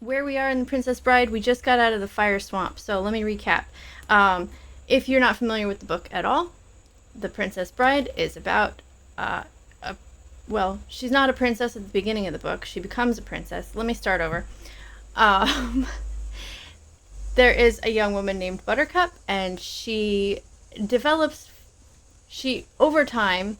where we are in The Princess Bride, we just got out of the fire swamp. So let me recap. If you're not familiar with the book at all, The Princess Bride is about she's not a princess at the beginning of the book. She becomes a princess. Let me start over. Um, there is a young woman named Buttercup, and over time,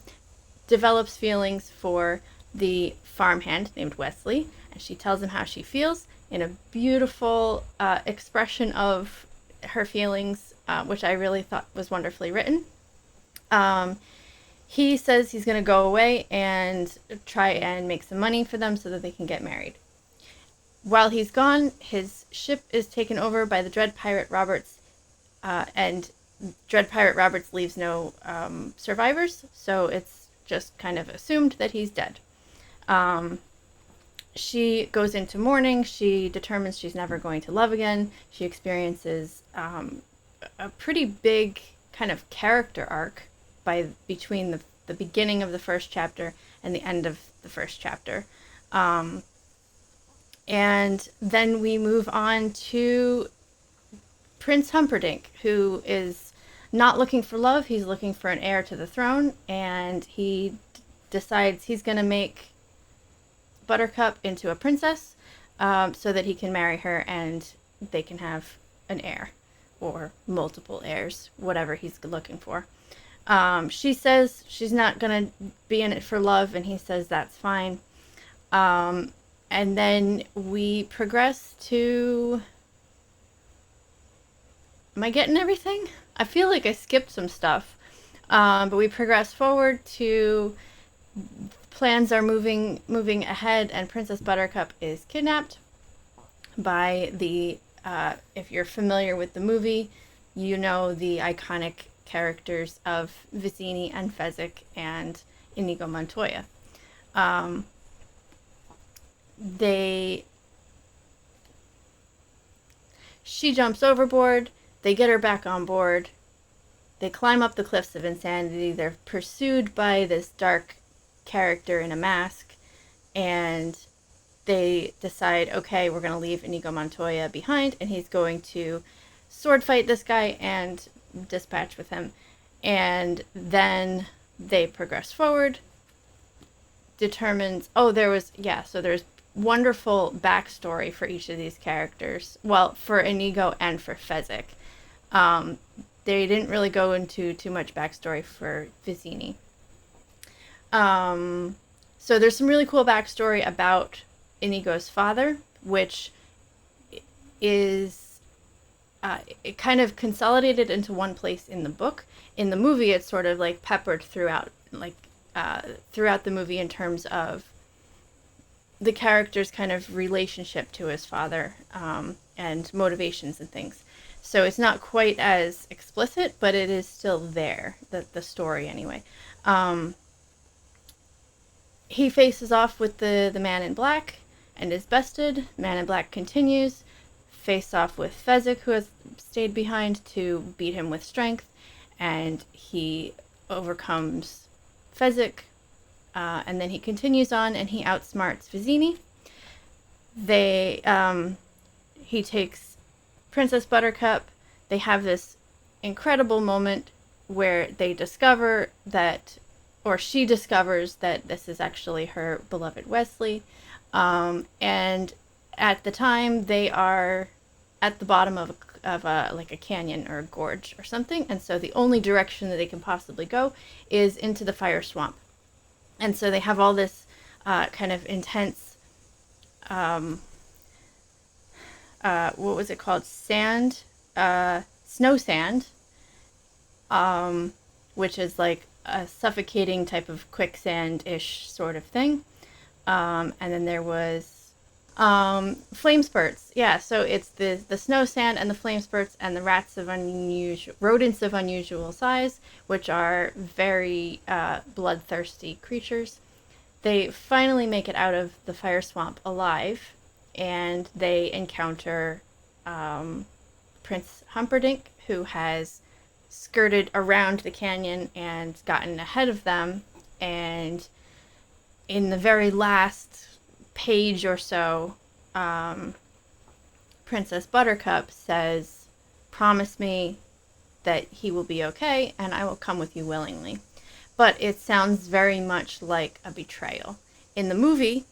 develops feelings for the farmhand named Wesley, and she tells him how she feels in a beautiful expression of her feelings, which I really thought was wonderfully written. He says he's going to go away and try and make some money for them so that they can get married. While he's gone, his ship is taken over by the Dread Pirate Roberts, and Dread Pirate Roberts leaves no survivors, so it's just kind of assumed that he's dead. She goes into mourning. She determines she's never going to love again. She experiences a pretty big kind of character arc between the beginning of the first chapter and the end of the first chapter. And then we move on to Prince Humperdinck, who is not looking for love. He's looking for an heir to the throne, and he decides he's going to make Buttercup into a princess so that he can marry her and they can have an heir or multiple heirs, whatever he's looking for. She says she's not going to be in it for love, and he says that's fine. And then we progress to... Am I getting everything? I feel like I skipped some stuff. But we progress forward to... Plans are moving ahead, and Princess Buttercup is kidnapped by the... if you're familiar with the movie, you know the iconic characters of Vizzini and Fezzik and Inigo Montoya. She jumps overboard. They get her back on board. They climb up the cliffs of insanity. They're pursued by this dark character in a mask, and they decide, okay, we're going to leave Inigo Montoya behind, and he's going to sword fight this guy and dispatch with him. And then they progress forward. There's wonderful backstory for each of these characters. Well, for Inigo and for Fezzik. They didn't really go into too much backstory for Vizzini. So there's some really cool backstory about Inigo's father, which is it kind of consolidated into one place in the book. In the movie, it's sort of like peppered throughout the movie in terms of the character's kind of relationship to his father and motivations and things. So it's not quite as explicit, but it is still there, the story anyway. He faces off with the Man in Black and is bested. Man in Black continues. Face off with Fezzik, who has stayed behind, to beat him with strength. And he overcomes Fezzik. And then he continues on and he outsmarts Vizzini. He takes Princess Buttercup. They have this incredible moment where they discover that, or she discovers that this is actually her beloved Wesley. And at the time, they are at the bottom of a canyon or a gorge or something. And so the only direction that they can possibly go is into the fire swamp. And so they have all this kind of intense, what was it called? Snow sand, which is like a suffocating type of quicksand-ish sort of thing. And then there was flame spurts. Yeah, so it's the snow sand and the flame spurts and the rodents of unusual size, which are very bloodthirsty creatures. They finally make it out of the fire swamp alive, and they encounter Prince Humperdinck, who has skirted around the canyon and gotten ahead of them. And in the very last page or so, Princess Buttercup says, promise me that he will be okay and I will come with you willingly. But it sounds very much like a betrayal. In the movie,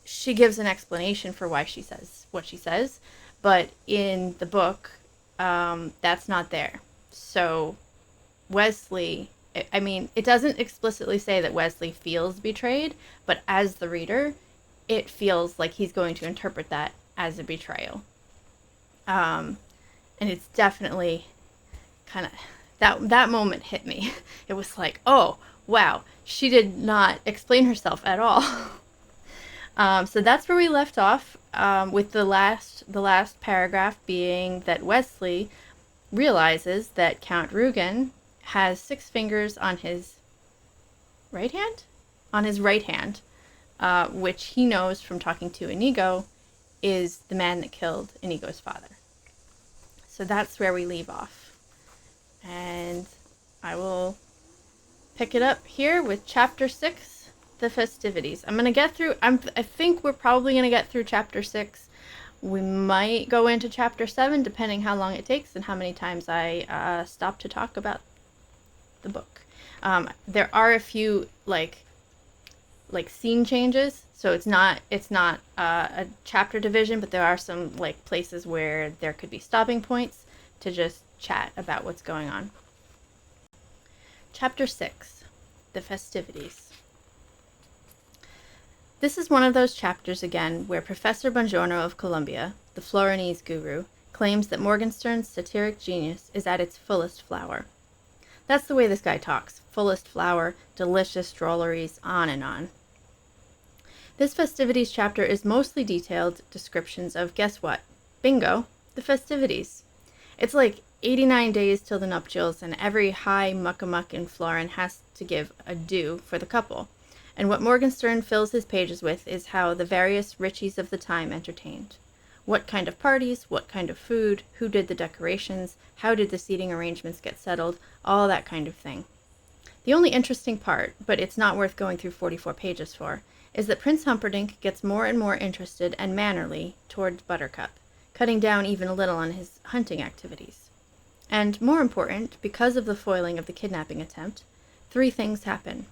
she gives an explanation for why she says what she says, but in the book, that's not there. So Wesley, I mean, it doesn't explicitly say that Wesley feels betrayed, but as the reader, it feels like he's going to interpret that as a betrayal. And it's definitely kind of, that moment hit me. It was like, oh, wow, she did not explain herself at all. So that's where we left off, with the last paragraph being that Wesley realizes that Count Rugen has 6 fingers on his right hand? On his right hand, which he knows from talking to Inigo is the man that killed Inigo's father. So that's where we leave off. And I will pick it up here with Chapter 6, the festivities. I'm going to get through, I think we're probably going to get through Chapter 6. We might go into Chapter 7, depending how long it takes and how many times I stop to talk about the book. There are a few like scene changes, so it's not a chapter division, but there are some like places where there could be stopping points to just chat about what's going on. Chapter 6, the festivities. This is one of those chapters again where Professor Bongiorno of Columbia, the Florinese guru, claims that Morgenstern's satiric genius is at its fullest flower. That's the way this guy talks. Fullest flower, delicious drolleries, on and on. This festivities chapter is mostly detailed descriptions of, guess what? Bingo, the festivities. It's like 89 days till the nuptials, and every high muckamuck in Florin has to give a due for the couple. And what Morgenstern fills his pages with is how the various richies of the time entertained. What kind of parties, what kind of food, who did the decorations, how did the seating arrangements get settled, all that kind of thing. The only interesting part, but it's not worth going through 44 pages for, is that Prince Humperdinck gets more and more interested and mannerly toward Buttercup, cutting down even a little on his hunting activities. And more important, because of the foiling of the kidnapping attempt, 3 things happen.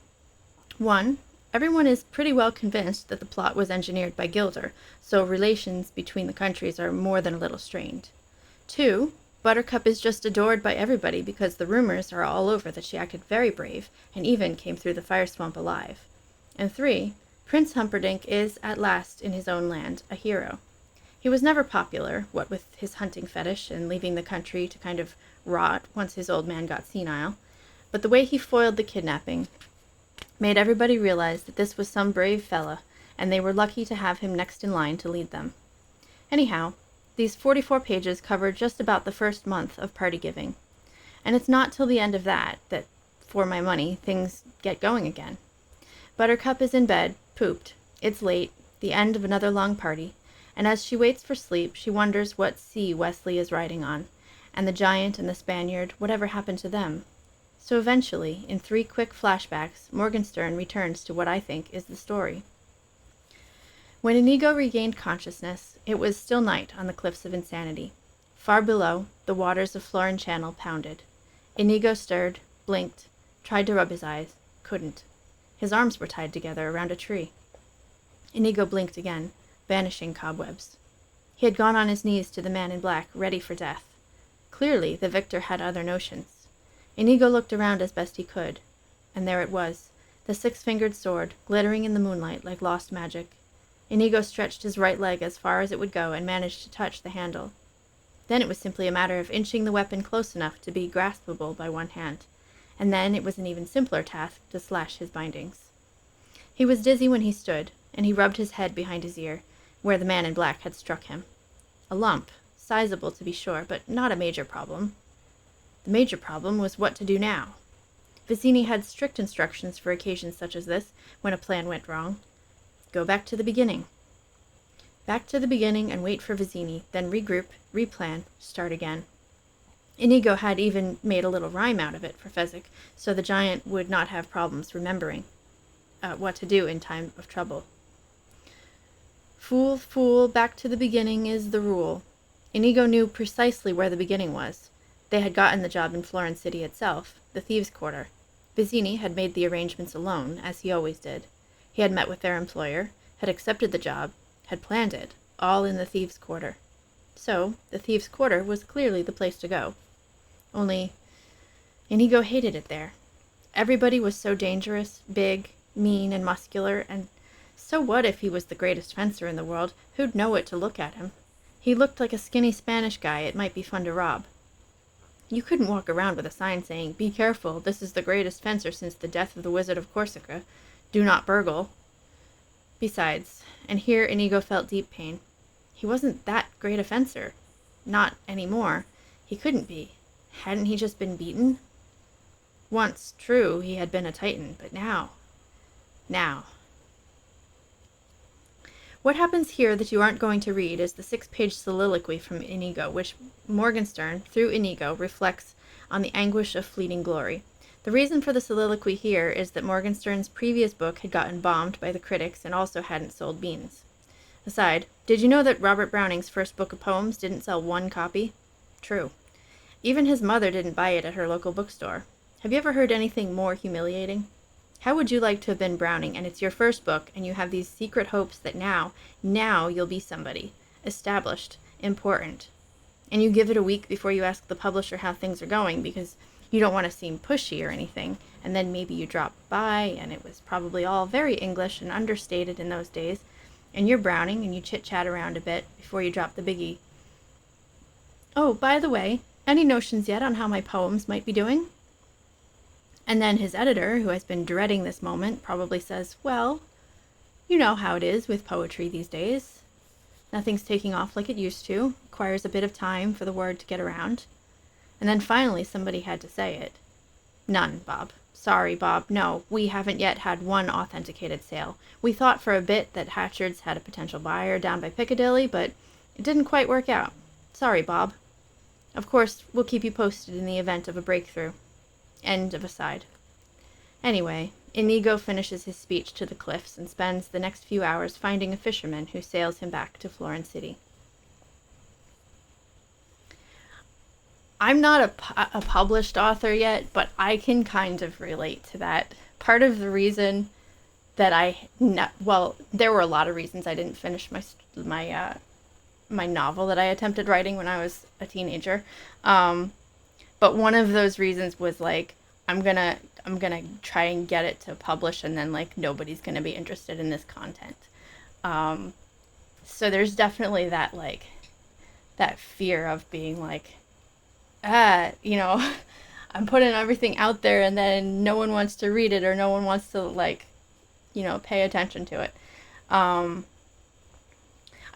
1, everyone is pretty well convinced that the plot was engineered by Gilder, so relations between the countries are more than a little strained. 2, Buttercup is just adored by everybody because the rumors are all over that she acted very brave and even came through the fire swamp alive. And 3, Prince Humperdinck is, at last, in his own land, a hero. He was never popular, what with his hunting fetish and leaving the country to kind of rot once his old man got senile, but the way he foiled the kidnapping made everybody realize that this was some brave fella, and they were lucky to have him next in line to lead them. Anyhow, these 44 pages cover just about the first month of party giving, and it's not till the end of that, for my money, things get going again. Buttercup is in bed, pooped. It's late, the end of another long party, and as she waits for sleep, she wonders what sea Wesley is riding on, and the giant and the Spaniard, whatever happened to them. So eventually, in 3 quick flashbacks, Morgenstern returns to what I think is the story. When Inigo regained consciousness, it was still night on the cliffs of Insanity. Far below, the waters of Florin Channel pounded. Inigo stirred, blinked, tried to rub his eyes, couldn't. His arms were tied together around a tree. Inigo blinked again, banishing cobwebs. He had gone on his knees to the man in black, ready for death. Clearly, the victor had other notions. Inigo looked around as best he could, and there it was, the 6-fingered sword, glittering in the moonlight like lost magic. Inigo stretched his right leg as far as it would go and managed to touch the handle. Then it was simply a matter of inching the weapon close enough to be graspable by one hand, and then it was an even simpler task to slash his bindings. He was dizzy when he stood, and he rubbed his head behind his ear, where the man in black had struck him. A lump, sizable to be sure, but not a major problem. The major problem was what to do now. Vizzini had strict instructions for occasions such as this, when a plan went wrong. Go back to the beginning. Back to the beginning and wait for Vizzini, then regroup, replan, start again. Inigo had even made a little rhyme out of it for Fezzik, so the giant would not have problems remembering what to do in time of trouble. Fool, fool, back to the beginning is the rule. Inigo knew precisely where the beginning was. They had gotten the job in Florence City itself, the thieves' quarter. Vizzini had made the arrangements alone, as he always did. He had met with their employer, had accepted the job, had planned it, all in the thieves' quarter. So, the thieves' quarter was clearly the place to go. Only, Inigo hated it there. Everybody was so dangerous, big, mean, and muscular, and so what if he was the greatest fencer in the world? Who'd know it to look at him? He looked like a skinny Spanish guy it might be fun to rob. You couldn't walk around with a sign saying, "Be careful, this is the greatest fencer since the death of the Wizard of Corsica. Do not burgle." Besides, and here Inigo felt deep pain, he wasn't that great a fencer. Not anymore. He couldn't be. Hadn't he just been beaten? Once, true, he had been a Titan, but now. What happens here that you aren't going to read is the 6-page soliloquy from Inigo, which Morgenstern, through Inigo, reflects on the anguish of fleeting glory. The reason for the soliloquy here is that Morgenstern's previous book had gotten bombed by the critics and also hadn't sold beans. Aside, did you know that Robert Browning's first book of poems didn't sell 1 copy? True. Even his mother didn't buy it at her local bookstore. Have you ever heard anything more humiliating? How would you like to have been Browning, and it's your first book, and you have these secret hopes that now you'll be somebody, established, important, and you give it a week before you ask the publisher how things are going because you don't want to seem pushy or anything, and then maybe you drop by, and it was probably all very English and understated in those days, and you're Browning, and you chit-chat around a bit before you drop the biggie. "Oh, by the way, any notions yet on how my poems might be doing?" And then his editor, who has been dreading this moment, probably says, "Well, you know how it is with poetry these days. Nothing's taking off like it used to. Requires a bit of time for the word to get around." And then finally somebody had to say it. "None, Bob. Sorry, Bob. No, we haven't yet had 1 authenticated sale. We thought for a bit that Hatchard's had a potential buyer down by Piccadilly, but it didn't quite work out. Sorry, Bob. Of course, we'll keep you posted in the event of a breakthrough." End of aside. Anyway, Inigo finishes his speech to the cliffs and spends the next few hours finding a fisherman who sails him back to Florence City. I'm not a published author yet, but I can kind of relate to that. Part of the reason that there were a lot of reasons I didn't finish my novel that I attempted writing when I was a teenager. But one of those reasons was like, I'm gonna try and get it to publish, and then like nobody's gonna be interested in this content. So there's definitely that like that fear of being like, I'm putting everything out there, and then no one wants to read it, or no one wants to like, pay attention to it. I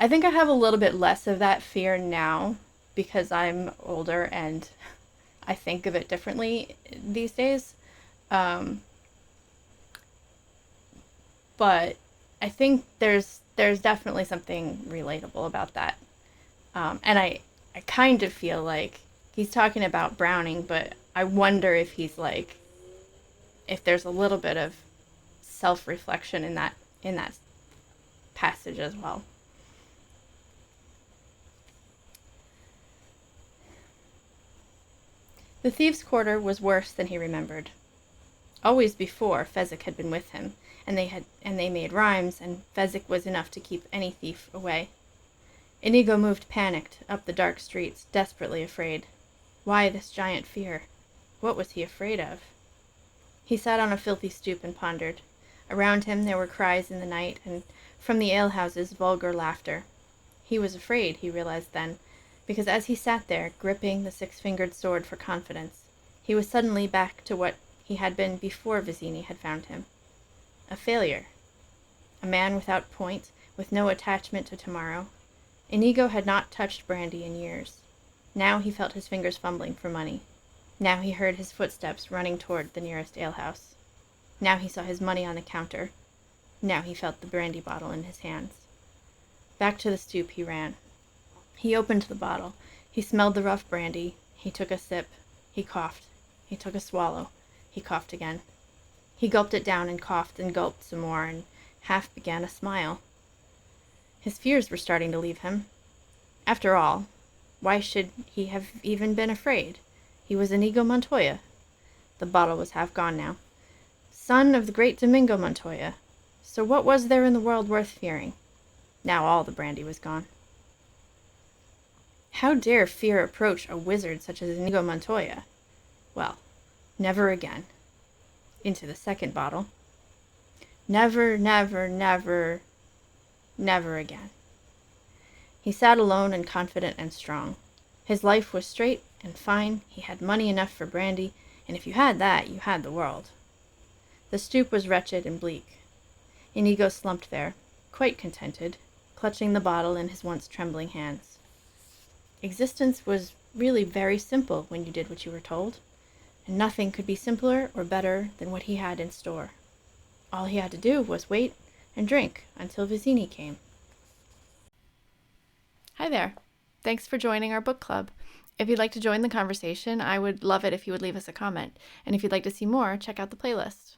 think I have a little bit less of that fear now because I'm older and I think of it differently these days. But I think there's definitely something relatable about that. And I kind of feel like he's talking about Browning, but I wonder if he's like, if there's a little bit of self-reflection in that passage as well. The thieves' quarter was worse than he remembered. Always before, Fezzik had been with him, and they made rhymes, and Fezzik was enough to keep any thief away. Inigo moved panicked up the dark streets, desperately afraid. Why this giant fear? What was he afraid of? He sat on a filthy stoop and pondered. Around him there were cries in the night, and from the alehouses vulgar laughter. He was afraid, he realized then, because as he sat there, gripping the 6-fingered sword for confidence, he was suddenly back to what he had been before Vizzini had found him. A failure. A man without point, with no attachment to tomorrow. Inigo had not touched brandy in years. Now he felt his fingers fumbling for money. Now he heard his footsteps running toward the nearest alehouse. Now he saw his money on the counter. Now he felt the brandy bottle in his hands. Back to the stoop he ran. He opened the bottle. He smelled the rough brandy. He took a sip. He coughed. He took a swallow. He coughed again. He gulped it down and coughed and gulped some more and half began a smile. His fears were starting to leave him. After all, why should he have even been afraid? He was Inigo Montoya. The bottle was half gone now. Son of the great Domingo Montoya. So what was there in the world worth fearing? Now all the brandy was gone. How dare fear approach a wizard such as Inigo Montoya? Well, never again. Into the second bottle. Never, never, never, never again. He sat alone and confident and strong. His life was straight and fine. He had money enough for brandy, and if you had that, you had the world. The stoop was wretched and bleak. Inigo slumped there, quite contented, clutching the bottle in his once trembling hands. Existence was really very simple when you did what you were told, and nothing could be simpler or better than what he had in store. All he had to do was wait and drink until Vizzini came. Hi there. Thanks for joining our book club. If you'd like to join the conversation, I would love it if you would leave us a comment. And if you'd like to see more, check out the playlist.